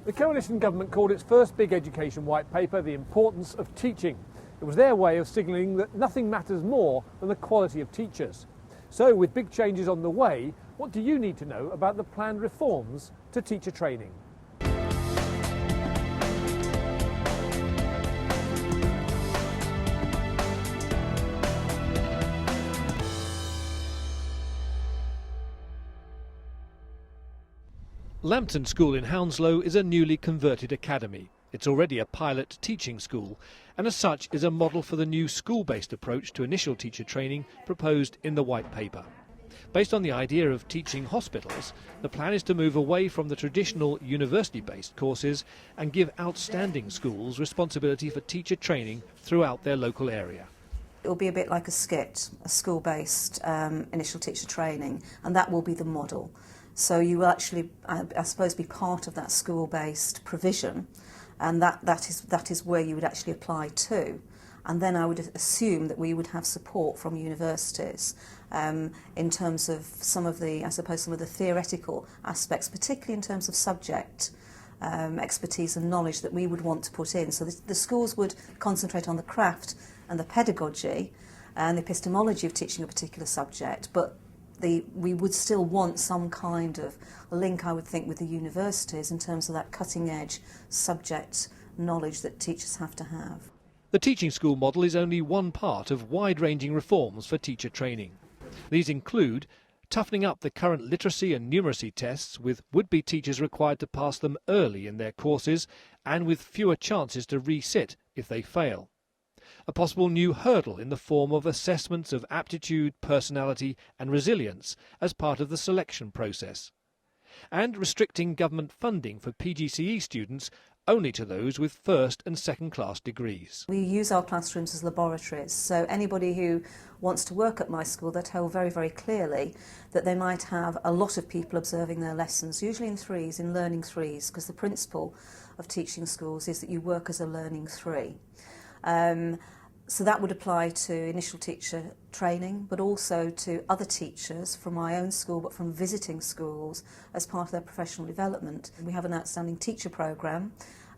The coalition government called its first big education white paper The Importance of Teaching. It was their way of signalling that nothing matters more than the quality of teachers. So, with big changes on the way, what do you need to know about the planned reforms to teacher training? Lambton School in Hounslow is a newly converted academy. It's already a pilot teaching school, and as such is a model for the new school-based approach to initial teacher training proposed in the white paper. Based on the idea of teaching hospitals, the plan is to move away from the traditional university-based courses and give outstanding schools responsibility for teacher training throughout their local area. It will be a bit like a SCIT, a school-based initial teacher training, and that will be the model. So you will actually, I suppose, be part of that school-based provision, and that is where you would actually apply to. And then I would assume that we would have support from universities in terms of some of the theoretical aspects, particularly in terms of subject expertise and knowledge that we would want to put in. So the schools would concentrate on the craft and the pedagogy and the epistemology of teaching a particular subject, but we would still want some kind of link, I would think, with the universities in terms of that cutting-edge subject knowledge that teachers have to have. The teaching school model is only one part of wide-ranging reforms for teacher training. These include toughening up the current literacy and numeracy tests, with would-be teachers required to pass them early in their courses and with fewer chances to resit if they fail. A possible new hurdle in the form of assessments of aptitude, personality and resilience as part of the selection process. And restricting government funding for PGCE students only to those with first and second class degrees. We use our classrooms as laboratories, so anybody who wants to work at my school, they're told very, very clearly that they might have a lot of people observing their lessons, usually in threes, in learning threes, because the principle of teaching schools is that you work as a learning three. So that would apply to initial teacher training, but also to other teachers from my own school, but from visiting schools as part of their professional development. We have an outstanding teacher programme,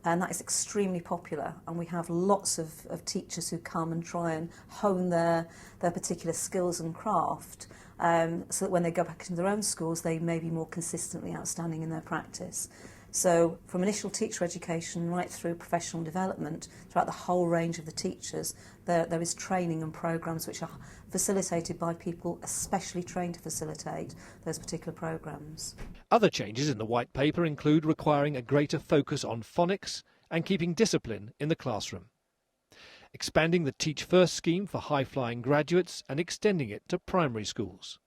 and that is extremely popular, and we have lots of teachers who come and try and hone their particular skills and craft, so that when they go back into their own schools they may be more consistently outstanding in their practice. So from initial teacher education right through professional development, throughout the whole range of the teachers, there is training and programmes which are facilitated by people especially trained to facilitate those particular programmes. Other changes in the white paper include requiring a greater focus on phonics and keeping discipline in the classroom, expanding the Teach First scheme for high-flying graduates and extending it to primary schools,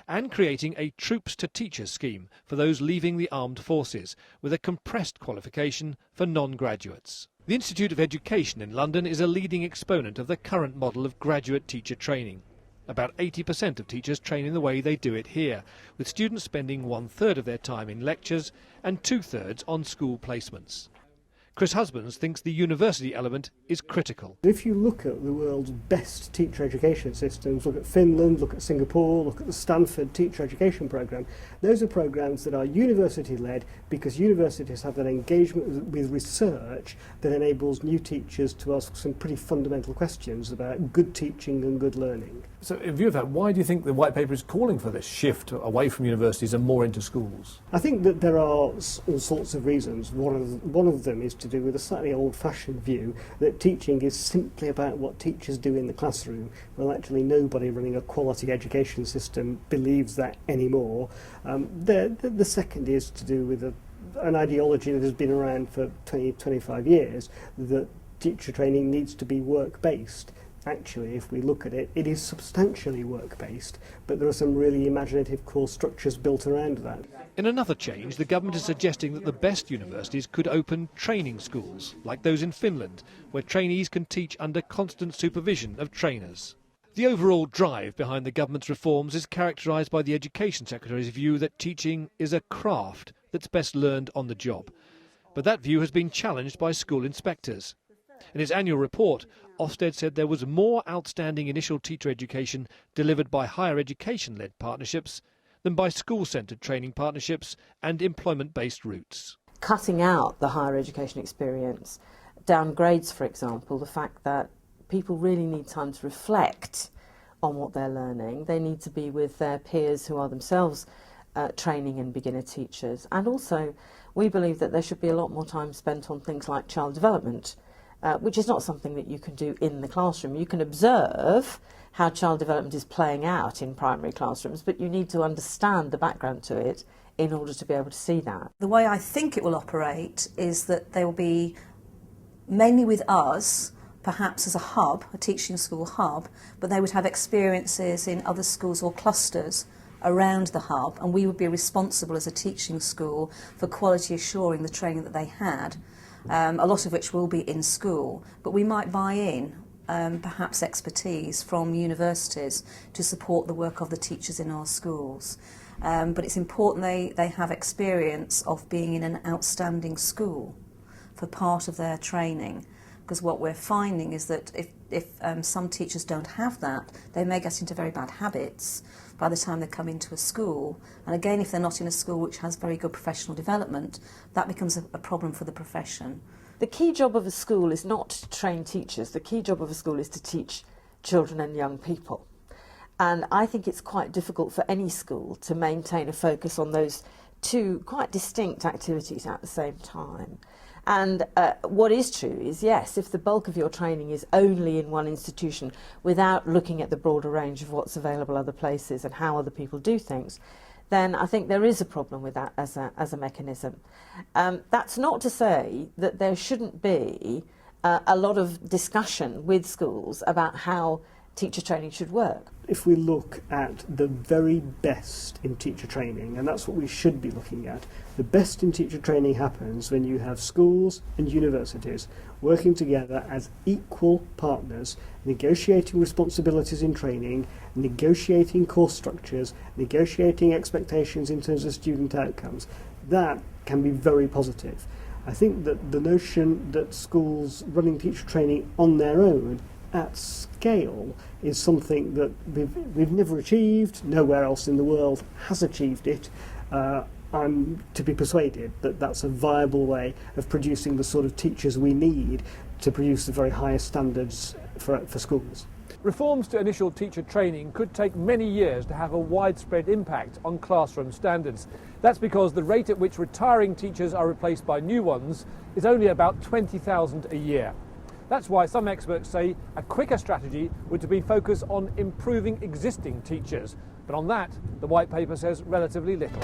and creating a Troops to Teachers scheme for those leaving the armed forces, with a compressed qualification for non-graduates. The Institute of Education in London is a leading exponent of the current model of graduate teacher training. About 80% of teachers train in the way they do it here, with students spending 1/3 of their time in lectures and 2/3 on school placements. Chris Husbands thinks the university element is critical. If you look at the world's best teacher education systems, look at Finland, look at Singapore, look at the Stanford teacher education programme, those are programmes that are university-led because universities have that engagement with research that enables new teachers to ask some pretty fundamental questions about good teaching and good learning. So in view of that, why do you think the white paper is calling for this shift away from universities and more into schools? I think that there are all sorts of reasons. One of them is to do with a slightly old-fashioned view that teaching is simply about what teachers do in the classroom. Well, actually nobody running a quality education system believes that anymore. The second is to do with an ideology that has been around for 25 years, that teacher training needs to be work-based. Actually, if we look at it, it is substantially work-based, but there are some really imaginative core structures built around that. In another change, the government is suggesting that the best universities could open training schools, like those in Finland, where trainees can teach under constant supervision of trainers. The overall drive behind the government's reforms is characterised by the Education Secretary's view that teaching is a craft that's best learned on the job. But that view has been challenged by school inspectors. In his annual report, Ofsted said there was more outstanding initial teacher education delivered by higher education-led partnerships than by school-centred training partnerships and employment-based routes. cutting out the higher education experience, downgrades, for example, the fact that people really need time to reflect on what they're learning. They need to be with their peers who are themselves training and beginner teachers. And also, we believe that there should be a lot more time spent on things like child development, which is not something that you can do in the classroom. You can observe how child development is playing out in primary classrooms, but you need to understand the background to it in order to be able to see that. The way I think it will operate is that they will be mainly with us, perhaps as a hub, a teaching school hub, but they would have experiences in other schools or clusters around the hub, and we would be responsible as a teaching school for quality assuring the training that they had, a lot of which will be in school, but we might buy in perhaps expertise from universities to support the work of the teachers in our schools. But it's important they have experience of being in an outstanding school for part of their training, because what we're finding is that if some teachers don't have that, they may get into very bad habits by the time they come into a school. And again, if they're not in a school which has very good professional development, that becomes a problem for the profession. The key job of a school is not to train teachers. The key job of a school is to teach children and young people. And I think it's quite difficult for any school to maintain a focus on those two quite distinct activities at the same time. And what is true is, yes, if the bulk of your training is only in one institution without looking at the broader range of what's available other places and how other people do things, then I think there is a problem with that as a mechanism. That's not to say that there shouldn't be a lot of discussion with schools about how teacher training should work. If we look at the very best in teacher training, and that's what we should be looking at, the best in teacher training happens when you have schools and universities working together as equal partners, negotiating responsibilities in training, negotiating course structures, negotiating expectations in terms of student outcomes. That can be very positive. I think that the notion that schools running teacher training on their own at scale is something that we've never achieved. Nowhere else in the world has achieved it. I'm to be persuaded that that's a viable way of producing the sort of teachers we need to produce the very highest standards for schools. Reforms to initial teacher training could take many years to have a widespread impact on classroom standards. That's because the rate at which retiring teachers are replaced by new ones is only about 20,000 a year. That's why some experts say a quicker strategy would be focused on improving existing teachers. But on that, the white paper says relatively little.